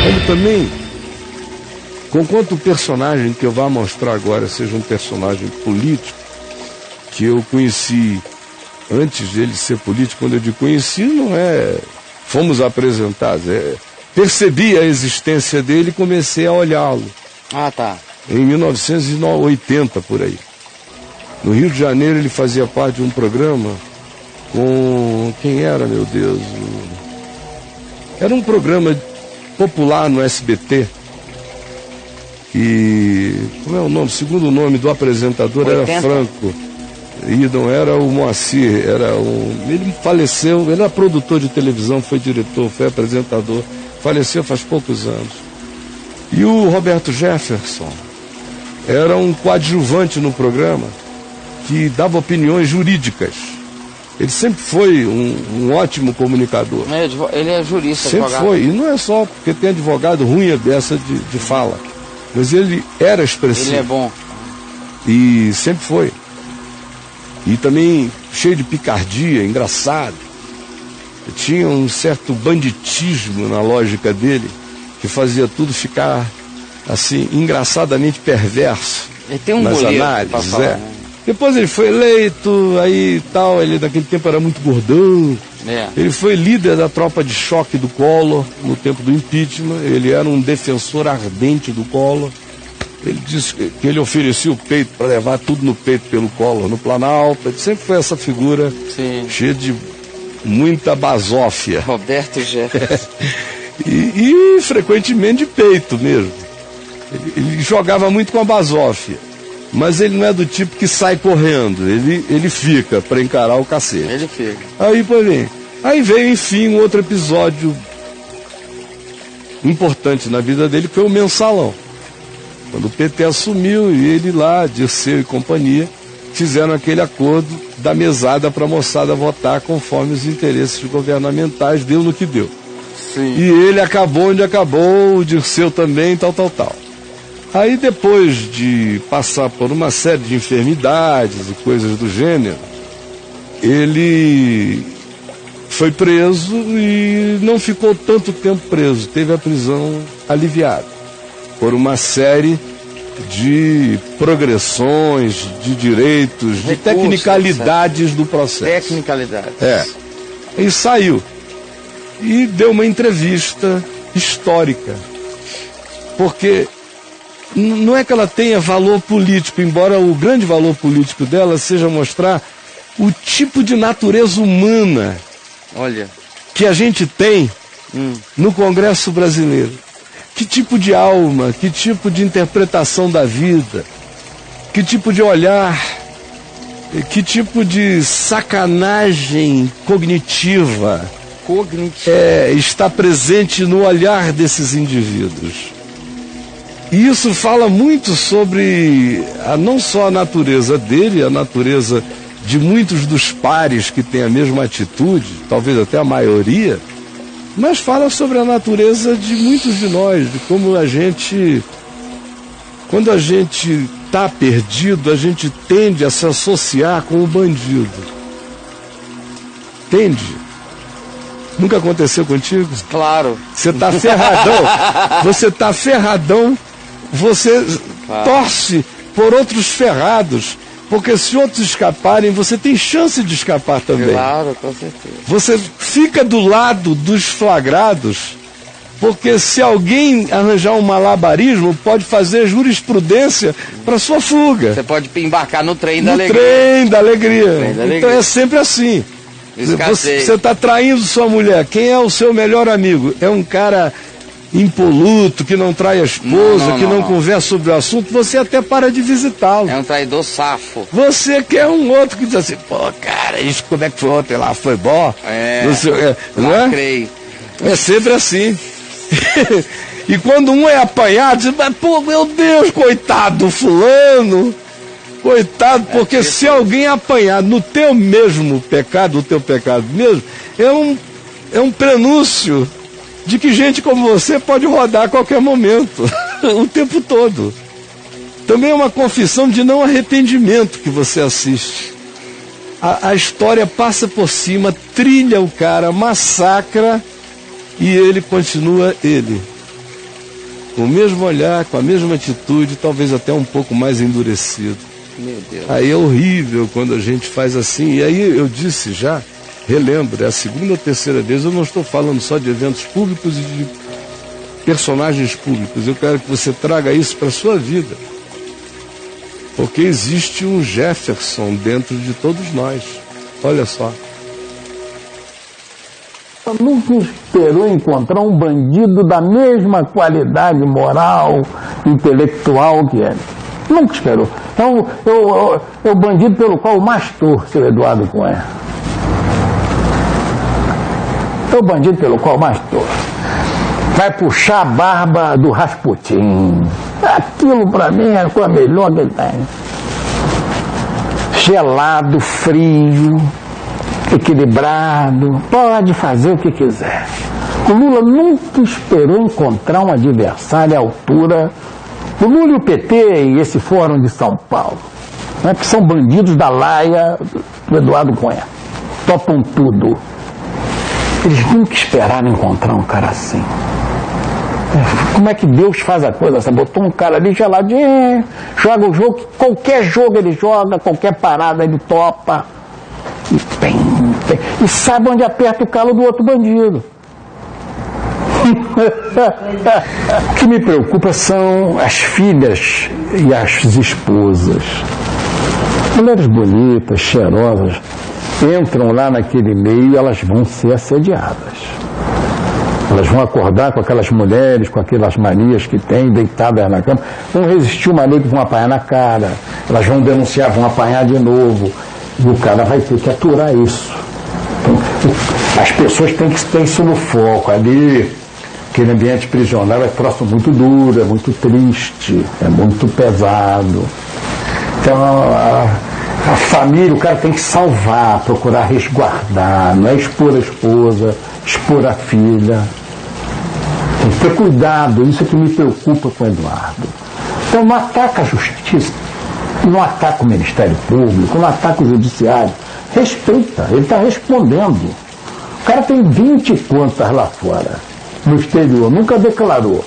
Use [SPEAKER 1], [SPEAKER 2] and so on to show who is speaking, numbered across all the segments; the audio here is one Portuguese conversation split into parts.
[SPEAKER 1] Ele também, conquanto o personagem que eu vou mostrar agora seja um personagem político, que eu conheci antes dele ser político, quando eu digo conheci, não é fomos apresentados, percebi a existência dele e comecei a olhá-lo.
[SPEAKER 2] Ah, tá.
[SPEAKER 1] Em 1980, por aí. No Rio de Janeiro ele fazia parte de um programa com... Quem era, meu Deus? Era um programa popular no SBT. E... Como é o nome? Segundo o nome do apresentador
[SPEAKER 2] 80.
[SPEAKER 1] Era Franco. E não era o Moacir, ele faleceu, ele era produtor de televisão, foi diretor, foi apresentador, faleceu faz poucos anos. E o Roberto Jefferson era um coadjuvante no programa que dava opiniões jurídicas. Ele sempre foi um ótimo comunicador.
[SPEAKER 2] Ele é jurista,
[SPEAKER 1] sempre
[SPEAKER 2] advogado.
[SPEAKER 1] foi, e não é só porque tem advogado ruim dessa de fala, mas ele era expressivo.
[SPEAKER 2] Ele é bom.
[SPEAKER 1] E sempre foi. E também cheio de picardia, engraçado. Tinha um certo banditismo na lógica dele, que fazia tudo ficar, assim, engraçadamente perverso.
[SPEAKER 2] Ele tem um
[SPEAKER 1] nas análises,
[SPEAKER 2] falar, né?
[SPEAKER 1] Depois ele foi eleito, aí tal, ele naquele tempo era muito gordão. Ele foi líder da tropa de choque do Collor, no tempo do impeachment. Ele era um defensor ardente do Collor. Ele disse que ele oferecia o peito para levar tudo no peito pelo Collor, no Planalto. Ele sempre foi essa figura cheia de muita basófia.
[SPEAKER 2] Roberto Jefferson.
[SPEAKER 1] e frequentemente de peito mesmo. Ele jogava muito com a basófia. Mas ele não é do tipo que sai correndo. Ele fica para encarar o cacete.
[SPEAKER 2] Ele fica.
[SPEAKER 1] Aí veio, enfim, um outro episódio importante na vida dele, que foi o Mensalão. Quando o PT assumiu e ele lá, Dirceu e companhia, fizeram aquele acordo da mesada para a moçada votar conforme os interesses governamentais, deu no que deu.
[SPEAKER 2] Sim.
[SPEAKER 1] E ele acabou onde acabou, o Dirceu também, tal. Aí depois de passar por uma série de enfermidades e coisas do gênero, ele foi preso e não ficou tanto tempo preso, teve a prisão aliviada, por uma série de progressões, de direitos, de tecnicalidades do processo.
[SPEAKER 2] Tecnicalidades.
[SPEAKER 1] E saiu. E deu uma entrevista histórica. Porque não é que ela tenha valor político, embora o grande valor político dela seja mostrar o tipo de natureza humana que a gente tem no Congresso brasileiro. Que tipo de alma, que tipo de interpretação da vida, que tipo de olhar, que tipo de sacanagem cognitiva está presente no olhar desses indivíduos. E isso fala muito sobre não só a natureza dele, a natureza de muitos dos pares que têm a mesma atitude, talvez até a maioria, mas fala sobre a natureza de muitos de nós, de como a gente, quando a gente está perdido, a gente tende a se associar com o bandido. Tende. Nunca aconteceu contigo?
[SPEAKER 2] Claro.
[SPEAKER 1] Você está ferradão, você torce por outros ferrados, porque se outros escaparem, você tem chance de escapar também.
[SPEAKER 2] Claro, com certeza.
[SPEAKER 1] Você fica do lado dos flagrados, porque se alguém arranjar um malabarismo, pode fazer jurisprudência para sua fuga.
[SPEAKER 2] Você pode embarcar no trem da alegria.
[SPEAKER 1] Trem da alegria. Então é sempre assim. Você está traindo sua mulher. Quem é o seu melhor amigo? É um cara impoluto, que não trai a esposa, que não conversa sobre o assunto. Você até para de visitá-lo.
[SPEAKER 2] É um traidor safo.
[SPEAKER 1] Você quer um outro que diz assim, pô, cara, isso como é que foi ontem lá? Foi bom? Não é? É sempre assim. E quando um é apanhado, você vai, pô, meu Deus, coitado do fulano. Coitado, porque se alguém apanhar no teu mesmo pecado, o teu pecado mesmo, é um prenúncio de que gente como você pode rodar a qualquer momento, o tempo todo. Também é uma confissão de não arrependimento que você assiste. A história passa por cima, trilha o cara, massacra, e ele continua ele. com o mesmo olhar, com a mesma atitude, talvez até um pouco mais endurecido.
[SPEAKER 2] Meu Deus.
[SPEAKER 1] Aí é horrível quando a gente faz assim. E aí eu disse já, relembro, é a segunda ou terceira vez, eu não estou falando só de eventos públicos e de personagens públicos. Eu quero que você traga isso para a sua vida. Porque existe um Jefferson dentro de todos nós. Olha só.
[SPEAKER 3] Nunca esperou encontrar um bandido da mesma qualidade moral, intelectual que ele. Nunca esperou. É o bandido pelo qual mais torço, seu Eduardo Cunha. É o bandido pelo qual mais torço. Vai puxar a barba do Rasputin. Aquilo para mim é a coisa melhor que ele tem. Gelado, frio, equilibrado, pode fazer o que quiser. O Lula nunca esperou encontrar um adversário à altura. O Lula e o PT e esse Fórum de São Paulo, né, que são bandidos da laia do Eduardo Cunha. Topam tudo. Eles nunca esperaram encontrar um cara assim. Como é que Deus faz a coisa? Você botou um cara ali geladinho, joga o jogo, qualquer jogo ele joga, qualquer parada ele topa. E sabe onde aperta o calo do outro bandido. O que me preocupa são as filhas e as esposas. Mulheres bonitas, cheirosas, entram lá naquele meio e elas vão ser assediadas. Elas vão acordar com aquelas mulheres, com aquelas manias que têm, deitadas na cama, vão resistir uma noite, vão apanhar na cara, elas vão denunciar, vão apanhar de novo, e o cara vai ter que aturar isso. Então, as pessoas têm que ter isso no foco. Ali, aquele ambiente prisional é troço muito duro, é muito triste, é muito pesado. Então, a família, o cara tem que salvar, procurar resguardar, não é expor a esposa, expor a filha. Tem que ter cuidado, isso é que me preocupa com o Eduardo. Então não ataca a justiça, não ataca o Ministério Público, não ataca o Judiciário. Respeita, ele está respondendo. O cara tem 20 contas lá fora, no exterior, nunca declarou.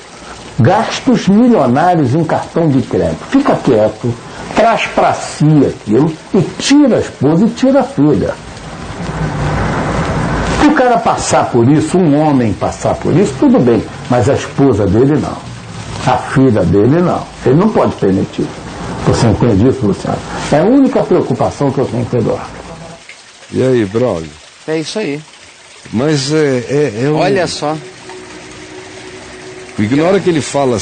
[SPEAKER 3] Gastos milionários em cartão de crédito. Fica quieto, traz para si aquilo e tira a esposa e tira a filha. Se o cara passar por isso, um homem passar por isso, tudo bem, mas a esposa dele não, a filha dele não, ele não pode permitir. Você entende isso, Luciano? É a única preocupação que eu tenho com o Eduardo.
[SPEAKER 1] E aí, brother?
[SPEAKER 2] É isso aí.
[SPEAKER 1] Mas
[SPEAKER 2] Olha só.
[SPEAKER 1] Porque na hora que ele fala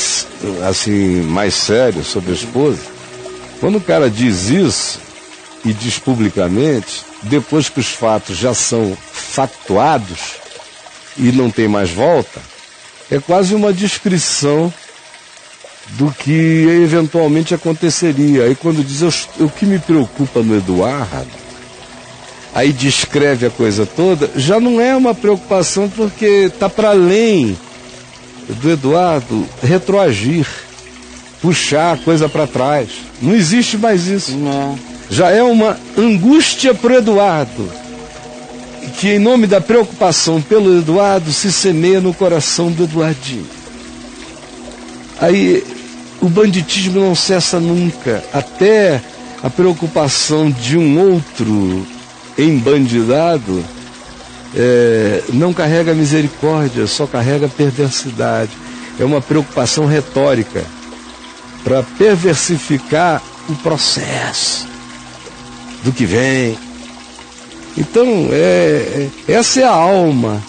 [SPEAKER 1] assim, mais sério sobre a esposa, quando o cara diz isso e diz publicamente, depois que os fatos já são factuados e não tem mais volta, é quase uma descrição do que eventualmente aconteceria. Aí quando diz o que me preocupa no Eduardo, aí descreve a coisa toda, já não é uma preocupação porque está para além do Eduardo retroagir, puxar a coisa para trás. Não existe mais isso.
[SPEAKER 2] Não.
[SPEAKER 1] Já é uma angústia para o Eduardo, que em nome da preocupação pelo Eduardo se semeia no coração do Eduardinho. Aí o banditismo não cessa nunca, até a preocupação de um outro embandidado não carrega misericórdia, só carrega perversidade. É uma preocupação retórica para perversificar o processo do que vem. Então, essa é a alma,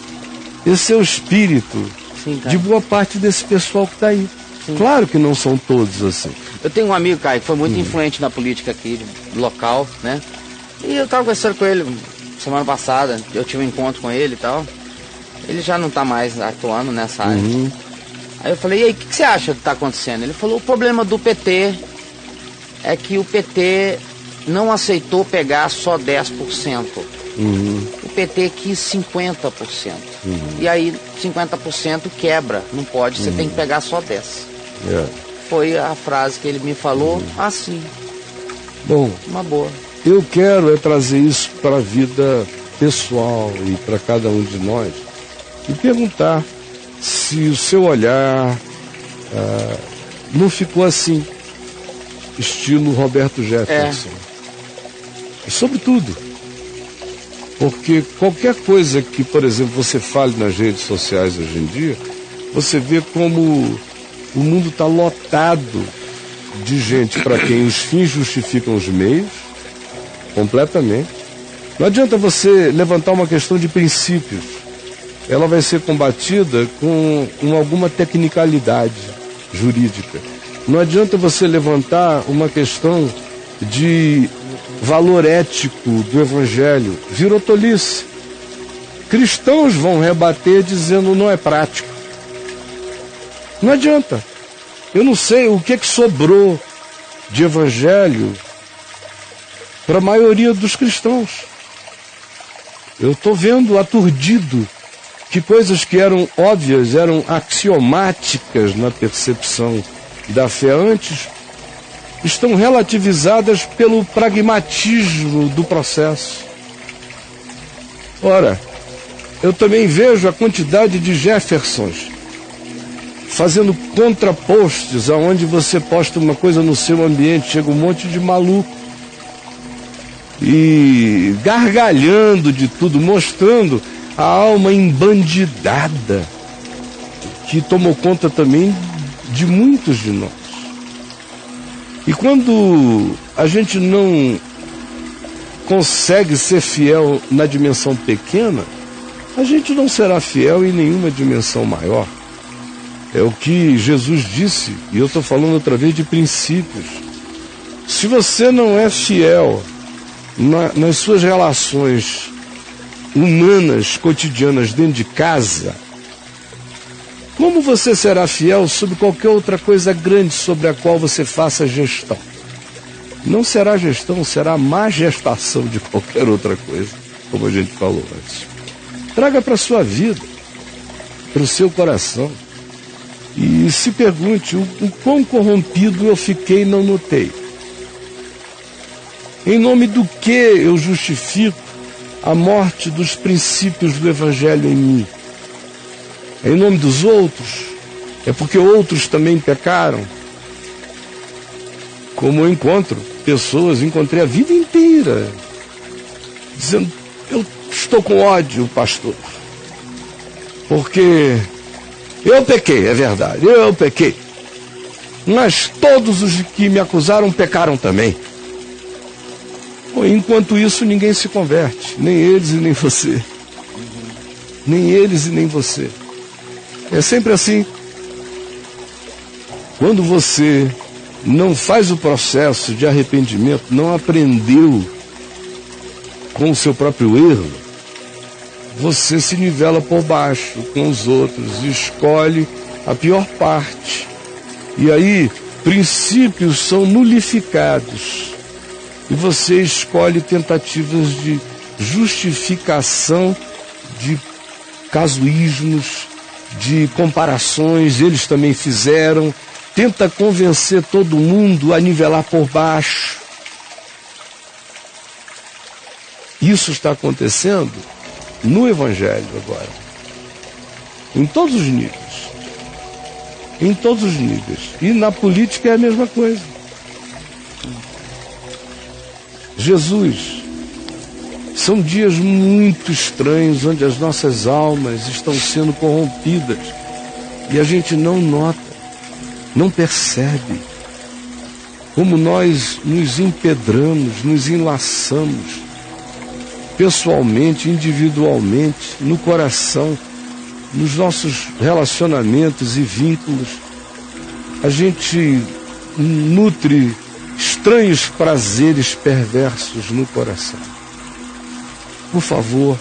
[SPEAKER 1] esse é o espírito.
[SPEAKER 2] Sim,
[SPEAKER 1] de boa parte desse pessoal que está aí.
[SPEAKER 2] Sim.
[SPEAKER 1] Claro que não são todos assim.
[SPEAKER 2] Eu tenho um amigo, Caio, que foi muito influente na política aqui, local, né? E eu estava conversando com ele semana passada, eu tive um encontro com ele e tal. Ele já não está mais atuando nessa área. Aí eu falei, e aí, o que você acha que está acontecendo? Ele falou, o problema do PT é que o PT não aceitou pegar só 10%. O PT quis 50%. E aí 50% quebra, não pode, você tem que pegar só 10%. Foi a frase que ele me falou, assim.
[SPEAKER 1] Bom,
[SPEAKER 2] uma boa.
[SPEAKER 1] Eu quero trazer isso para a vida pessoal e para cada um de nós e perguntar se o seu olhar, não ficou assim, estilo Roberto Jefferson. E sobretudo, porque qualquer coisa que, por exemplo, você fale nas redes sociais hoje em dia, você vê como o mundo está lotado de gente para quem os fins justificam os meios, completamente. Não adianta você levantar uma questão de princípios. Ela vai ser combatida com alguma tecnicalidade jurídica. Não adianta você levantar uma questão de valor ético do Evangelho. Virou tolice. Cristãos vão rebater dizendo não é prático. Não adianta. Eu não sei o que sobrou de Evangelho para a maioria dos cristãos. Eu estou vendo aturdido que coisas que eram óbvias, eram axiomáticas na percepção da fé antes, estão relativizadas pelo pragmatismo do processo. Ora, eu também vejo a quantidade de Jeffersons fazendo contrapostos, aonde você posta uma coisa no seu ambiente, chega um monte de maluco e gargalhando de tudo, mostrando a alma embandidada que tomou conta também de muitos de nós. E quando a gente não consegue ser fiel na dimensão pequena, a gente não será fiel em nenhuma dimensão maior. É o que Jesus disse, e eu estou falando outra vez de princípios. Se você não é fiel nas suas relações humanas, cotidianas, dentro de casa, como você será fiel sobre qualquer outra coisa grande sobre a qual você faça gestão? Não será gestão, será má gestação de qualquer outra coisa, como a gente falou antes. Traga para a sua vida, para o seu coração, e se pergunte o quão corrompido eu fiquei e não notei. Em nome do que eu justifico a morte dos princípios do Evangelho em mim? Em nome dos outros? É porque outros também pecaram? Como eu encontrei a vida inteira dizendo, eu estou com ódio, pastor, porque eu pequei, é verdade, eu pequei, mas todos os que me acusaram pecaram também. Enquanto isso, ninguém se converte, nem eles e nem você. Nem eles e nem você. É sempre assim. Quando você não faz o processo de arrependimento, não aprendeu com o seu próprio erro, você se nivela por baixo com os outros e escolhe a pior parte. E aí, princípios são nulificados. E você escolhe tentativas de justificação de casuísmos, de comparações, eles também fizeram. Tenta convencer todo mundo a nivelar por baixo. Isso está acontecendo no Evangelho agora. Em todos os níveis. Em todos os níveis. E na política é a mesma coisa. Jesus, são dias muito estranhos onde as nossas almas estão sendo corrompidas e a gente não nota, não percebe como nós nos empedramos, nos enlaçamos pessoalmente, individualmente, no coração, nos nossos relacionamentos e vínculos. A gente nutre estranhos prazeres perversos no coração. Por favor,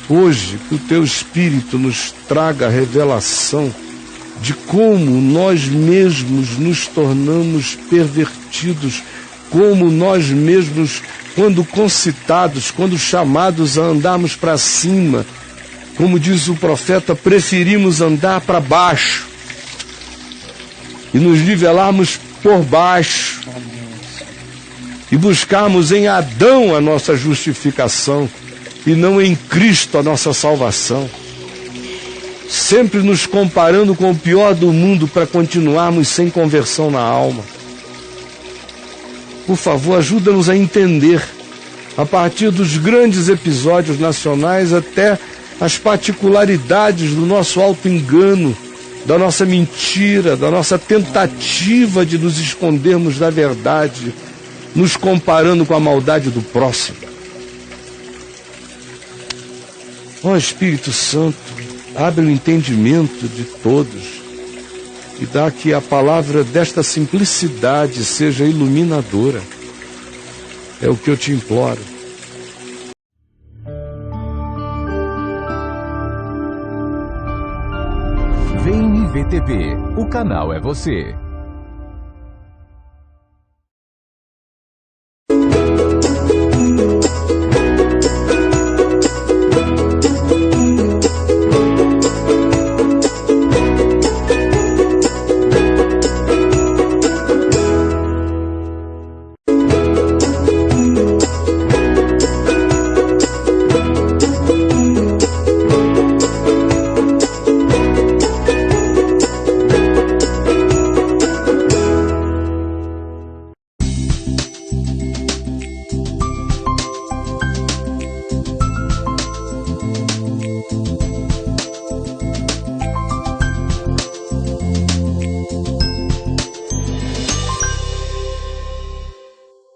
[SPEAKER 1] hoje, que o teu Espírito nos traga a revelação de como nós mesmos nos tornamos pervertidos, como nós mesmos, quando concitados, quando chamados a andarmos para cima, como diz o profeta, preferimos andar para baixo e nos nivelarmos por baixo e buscarmos em Adão a nossa justificação e não em Cristo a nossa salvação. sempre nos comparando com o pior do mundo para continuarmos sem conversão na alma. Por favor, ajuda-nos a entender, a partir dos grandes episódios nacionais até as particularidades do nosso auto-engano, da nossa mentira, da nossa tentativa de nos escondermos da verdade, nos comparando com a maldade do próximo. Ó Espírito Santo, abre o entendimento de todos e dá que a palavra desta simplicidade seja iluminadora. É o que eu te imploro.
[SPEAKER 4] Vem IVTV, o canal é você.